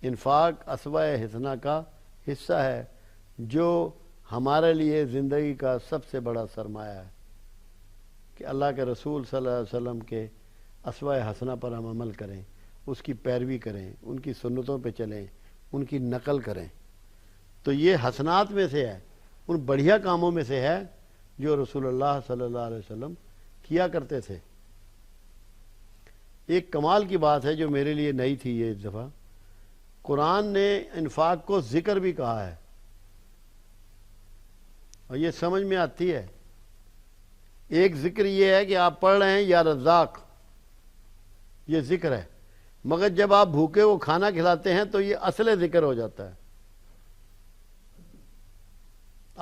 انفاق اسوہ حسنہ کا حصہ ہے جو ہمارے لیے زندگی کا سب سے بڑا سرمایہ ہے کہ اللہ کے رسول صلی اللہ علیہ وسلم کے اسوہ حسنہ پر ہم عمل کریں، اس کی پیروی کریں، ان کی سنتوں پہ چلیں، ان کی نقل کریں۔ تو یہ حسنات میں سے ہے، ان بڑھیا کاموں میں سے ہے جو رسول اللہ صلی اللہ علیہ وسلم کیا کرتے تھے۔ ایک کمال کی بات ہے جو میرے لیے نئی تھی یہ اس دفعہ، قرآن نے انفاق کو ذکر بھی کہا ہے، اور یہ سمجھ میں آتی ہے۔ ایک ذکر یہ ہے کہ آپ پڑھ رہے ہیں یا رزاق، یہ ذکر ہے، مگر جب آپ بھوکے کو کھانا کھلاتے ہیں تو یہ اصل ذکر ہو جاتا ہے۔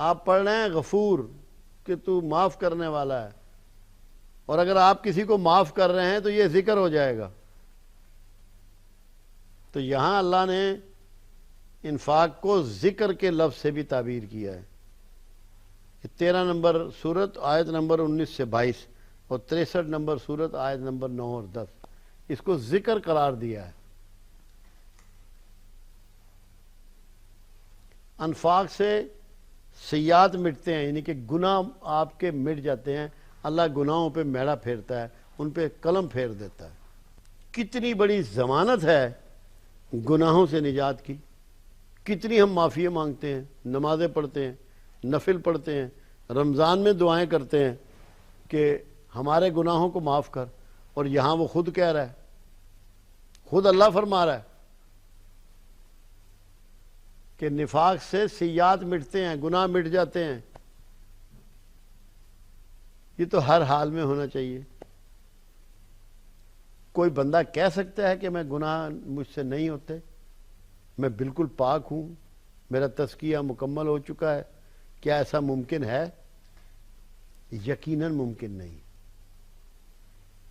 آپ پڑھ رہے ہیں غفور کہ تو معاف کرنے والا ہے، اور اگر آپ کسی کو معاف کر رہے ہیں تو یہ ذکر ہو جائے گا۔ تو یہاں اللہ نے انفاق کو ذکر کے لفظ سے بھی تعبیر کیا ہے۔ 13 نمبر سورت آیت نمبر 19 سے 22 اور 63 نمبر سورت آیت نمبر 9 اور 10، اس کو ذکر قرار دیا ہے۔ انفاق سے سیئات مٹتے ہیں، یعنی کہ گناہ آپ کے مٹ جاتے ہیں، اللہ گناہوں پہ میڑا پھیرتا ہے، ان پہ قلم پھیر دیتا ہے۔ کتنی بڑی ضمانت ہے گناہوں سے نجات کی، کتنی ہم معافی مانگتے ہیں، نمازیں پڑھتے ہیں، نفل پڑھتے ہیں، رمضان میں دعائیں کرتے ہیں کہ ہمارے گناہوں کو معاف کر، اور یہاں وہ خود کہہ رہا ہے، خود اللہ فرما رہا ہے کہ نفاق سے سیئات مٹتے ہیں، گناہ مٹ جاتے ہیں۔ یہ تو ہر حال میں ہونا چاہیے۔ کوئی بندہ کہہ سکتا ہے کہ میں گناہ مجھ سے نہیں ہوتے، میں بالکل پاک ہوں، میرا تزکیہ مکمل ہو چکا ہے؟ کیا ایسا ممکن ہے؟ یقیناً ممکن نہیں۔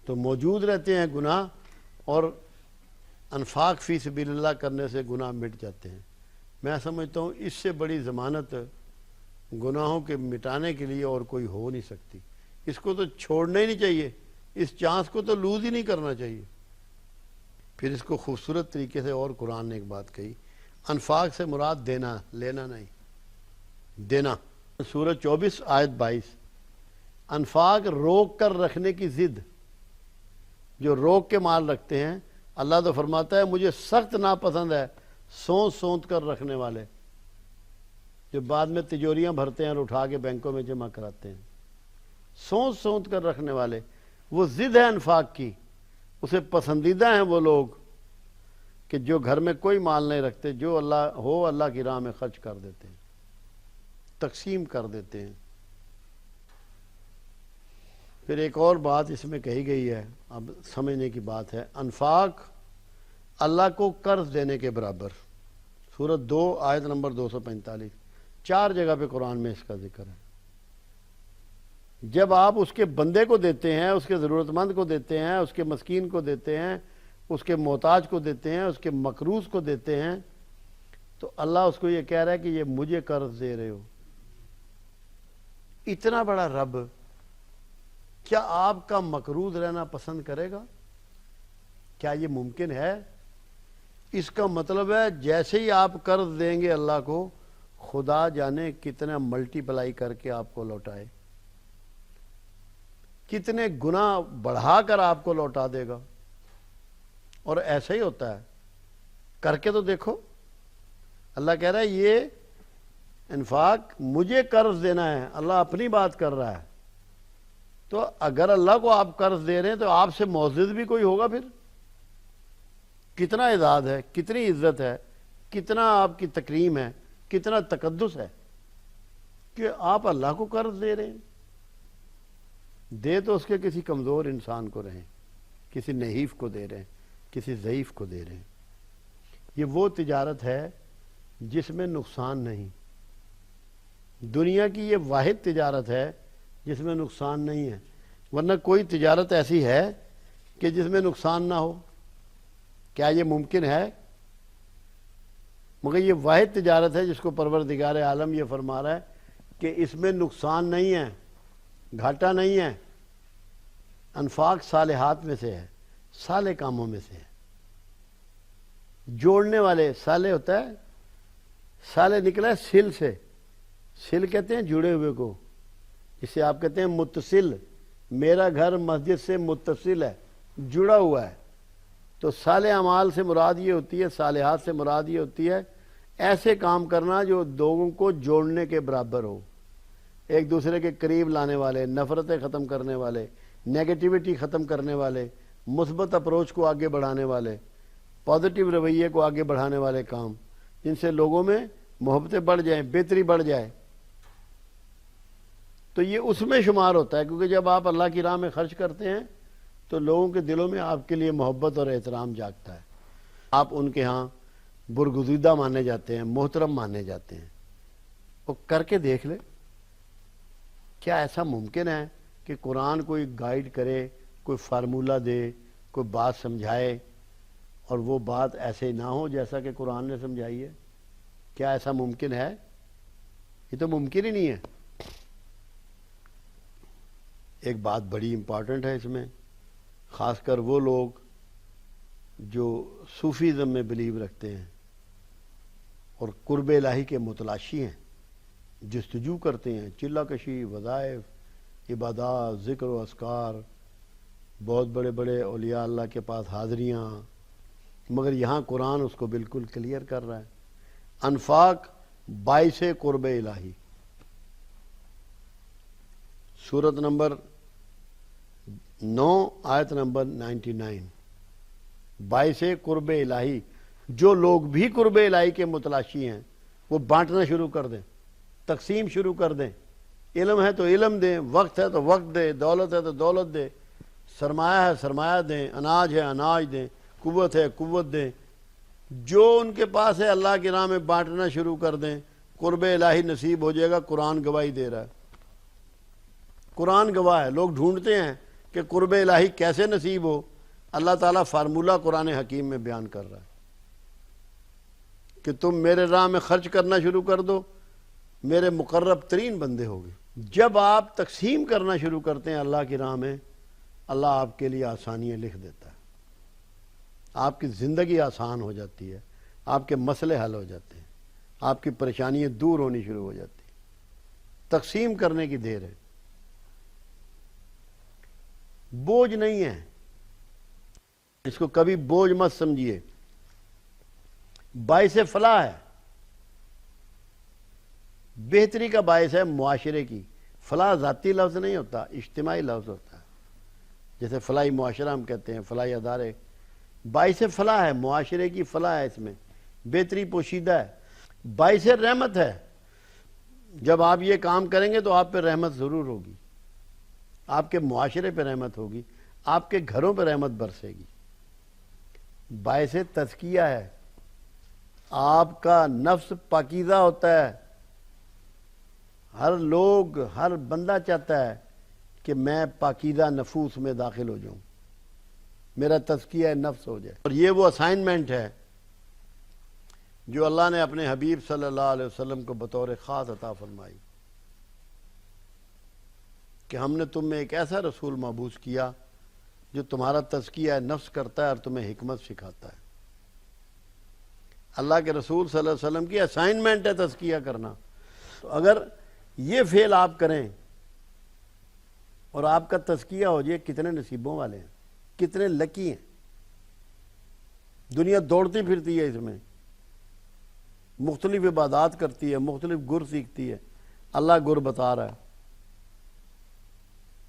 تو موجود رہتے ہیں گناہ، اور انفاق فی سبیل اللہ کرنے سے گناہ مٹ جاتے ہیں۔ میں سمجھتا ہوں اس سے بڑی ضمانت گناہوں کے مٹانے کے لیے اور کوئی ہو نہیں سکتی۔ اس کو تو چھوڑنا ہی نہیں چاہیے، اس چانس کو تو لوز ہی نہیں کرنا چاہیے۔ پھر اس کو خوبصورت طریقے سے اور قرآن نے ایک بات کہی، انفاق سے مراد دینا، لینا نہیں، دینا۔ سورۃ 24 آیت 22، انفاق روک کر رکھنے کی ضد، جو روک کے مال رکھتے ہیں، اللہ تو فرماتا ہے مجھے سخت ناپسند ہے سونت سونت کر رکھنے والے، جو بعد میں تجوریاں بھرتے ہیں اور اٹھا کے بینکوں میں جمع کراتے ہیں۔ سونت سونت کر رکھنے والے، وہ ضد ہے انفاق کی، اسے پسندیدہ ہیں وہ لوگ کہ جو گھر میں کوئی مال نہیں رکھتے، جو اللہ کی راہ میں خرچ کر دیتے ہیں، تقسیم کر دیتے ہیں۔ پھر ایک اور بات اس میں کہی گئی ہے، اب سمجھنے کی بات ہے، انفاق اللہ کو قرض دینے کے برابر۔ سورۃ 2 آیت نمبر 245، 4 جگہ پہ قرآن میں اس کا ذکر ہے۔ جب آپ اس کے بندے کو دیتے ہیں، اس کے ضرورت مند کو دیتے ہیں، اس کے مسکین کو دیتے ہیں، اس کے محتاج کو دیتے ہیں، اس کے مقروض کو دیتے ہیں، تو اللہ اس کو یہ کہہ رہا ہے کہ یہ مجھے قرض دے رہے ہو۔ اتنا بڑا رب کیا آپ کا مقروض رہنا پسند کرے گا؟ کیا یہ ممکن ہے؟ اس کا مطلب ہے جیسے ہی آپ قرض دیں گے اللہ کو، خدا جانے کتنا ملٹی پلائی کر کے آپ کو لوٹائے، کتنے گناہ بڑھا کر آپ کو لوٹا دے گا۔ اور ایسا ہی ہوتا ہے، کر کے تو دیکھو۔ اللہ کہہ رہا ہے یہ انفاق مجھے قرض دینا ہے، اللہ اپنی بات کر رہا ہے۔ تو اگر اللہ کو آپ قرض دے رہے ہیں تو آپ سے معزز بھی کوئی ہوگا؟ پھر کتنا اعزاز ہے، کتنی عزت ہے، کتنا آپ کی تکریم ہے، کتنا تقدس ہے کہ آپ اللہ کو قرض دے رہے ہیں۔ دے تو اس کے کسی کمزور انسان کو رہیں، کسی نحیف کو دے رہے ہیں، کسی ضعیف کو دے رہے ہیں۔ یہ وہ تجارت ہے جس میں نقصان نہیں، دنیا کی یہ واحد تجارت ہے جس میں نقصان نہیں ہے، ورنہ کوئی تجارت ایسی ہے کہ جس میں نقصان نہ ہو؟ کیا یہ ممکن ہے؟ مگر یہ واحد تجارت ہے جس کو پروردگار عالم یہ فرما رہا ہے کہ اس میں نقصان نہیں ہے، گھاٹا نہیں ہے۔ انفاق صالحات میں سے ہے، صالح کاموں میں سے ہے۔ جوڑنے والے، صالح ہوتا ہے، صالح نکلا ہے سل سے، سل کہتے ہیں جڑے ہوئے کو، اسے آپ کہتے ہیں متصل، میرا گھر مسجد سے متصل ہے، جڑا ہوا ہے۔ تو صالح اعمال سے مراد یہ ہوتی ہے، صالحات سے مراد یہ ہوتی ہے ایسے کام کرنا جو لوگوں کو جوڑنے کے برابر ہو، ایک دوسرے کے قریب لانے والے، نفرتیں ختم کرنے والے، نیگیٹیوٹی ختم کرنے والے، مثبت اپروچ کو آگے بڑھانے والے، پازیٹیو رویے کو آگے بڑھانے والے کام، جن سے لوگوں میں محبتیں بڑھ جائیں، بہتری بڑھ جائے۔ تو یہ اس میں شمار ہوتا ہے، کیونکہ جب آپ اللہ کی راہ میں خرچ کرتے ہیں تو لوگوں کے دلوں میں آپ کے لیے محبت اور احترام جاگتا ہے، آپ ان کے ہاں برگزیدہ مانے جاتے ہیں، محترم مانے جاتے ہیں۔ وہ کر کے دیکھ لے، کیا ایسا ممکن ہے کہ قرآن کوئی گائیڈ کرے، کوئی فارمولہ دے، کوئی بات سمجھائے اور وہ بات ایسے نہ ہو جیسا کہ قرآن نے سمجھائی ہے؟ کیا ایسا ممکن ہے؟ یہ تو ممکن ہی نہیں ہے۔ ایک بات بڑی امپورٹنٹ ہے اس میں، خاص کر وہ لوگ جو صوفیزم میں بلیو رکھتے ہیں اور قرب الہی کے متلاشی ہیں، جستجو کرتے ہیں، چلہ کشی، وظائف، عبادات، ذکر و اذکار، بہت بڑے بڑے اولیاء اللہ کے پاس حاضریاں، مگر یہاں قرآن اس کو بالکل کلیئر کر رہا ہے۔ انفاق باعث قرب الہی، سورت نمبر 9 آیت نمبر 99، باعث قرب الہی۔ جو لوگ بھی قرب الہی کے متلاشی ہیں وہ بانٹنا شروع کر دیں، تقسیم شروع کر دیں، علم ہے تو علم دیں، وقت ہے تو وقت دیں، دولت ہے تو دولت دیں، سرمایہ ہے سرمایہ دیں، اناج ہے اناج دیں، قوت ہے قوت دیں، جو ان کے پاس ہے اللہ کی راہ میں بانٹنا شروع کر دیں، قرب الہی نصیب ہو جائے گا۔ قرآن گواہی دے رہا ہے، قرآن گواہ ہے۔ لوگ ڈھونڈتے ہیں کہ قرب الہی کیسے نصیب ہو، اللہ تعالیٰ فارمولہ قرآن حکیم میں بیان کر رہا ہے کہ تم میرے راہ میں خرچ کرنا شروع کر دو، میرے مقرب ترین بندے ہوگے۔ جب آپ تقسیم کرنا شروع کرتے ہیں اللہ کی راہ میں، اللہ آپ کے لیے آسانیاں لکھ دیتا ہے، آپ کی زندگی آسان ہو جاتی ہے، آپ کے مسئلے حل ہو جاتے ہیں، آپ کی پریشانیاں دور ہونی شروع ہو جاتی ہیں۔ تقسیم کرنے کی دیر ہے، بوجھ نہیں ہے، اس کو کبھی بوجھ مت سمجھیے، باعث فلاح ہے، بہتری کا باعث ہے معاشرے کی۔ فلاح ذاتی لفظ نہیں ہوتا، اجتماعی لفظ ہوتا ہے، جیسے فلاحی معاشرہ ہم کہتے ہیں، فلاحی ادارے، باعث فلاح ہے، معاشرے کی فلاح ہے، اس میں بہتری پوشیدہ ہے، باعث رحمت ہے۔ جب آپ یہ کام کریں گے تو آپ پہ رحمت ضرور ہوگی، آپ کے معاشرے پہ رحمت ہوگی، آپ کے گھروں پہ رحمت برسے گی۔ باعث تزکیہ ہے، آپ کا نفس پاکیزہ ہوتا ہے۔ ہر لوگ، ہر بندہ چاہتا ہے کہ میں پاکیزہ نفوس میں داخل ہو جاؤں، میرا تزکیہ نفس ہو جائے۔ اور یہ وہ اسائنمنٹ ہے جو اللہ نے اپنے حبیب صلی اللہ علیہ وسلم کو بطور خاص عطا فرمائی کہ ہم نے تم میں ایک ایسا رسول مبعوث کیا جو تمہارا تزکیہ نفس کرتا ہے اور تمہیں حکمت سکھاتا ہے۔ اللہ کے رسول صلی اللہ علیہ وسلم کی اسائنمنٹ ہے تزکیہ کرنا۔ تو اگر یہ فعل آپ کریں اور آپ کا تزکیہ ہو جائے، کتنے نصیبوں والے ہیں، کتنے لکی ہیں۔ دنیا دوڑتی پھرتی ہے اس میں، مختلف عبادات کرتی ہے، مختلف گر سیکھتی ہے، اللہ گر بتا رہا ہے،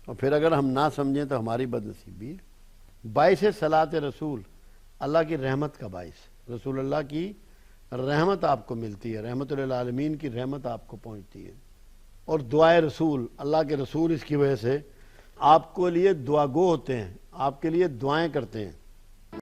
اور پھر اگر ہم نہ سمجھیں تو ہماری بد نصیبی ہے۔ باعث صلاۃ رسول، اللہ کی رحمت کا باعث، رسول اللہ کی رحمت آپ کو ملتی ہے، رحمت للعالمین کی رحمت آپ کو پہنچتی ہے۔ اور دعائے رسول، اللہ کے رسول اس کی وجہ سے آپ کو لیے دعا گو ہوتے ہیں، آپ کے لیے دعائیں کرتے ہیں۔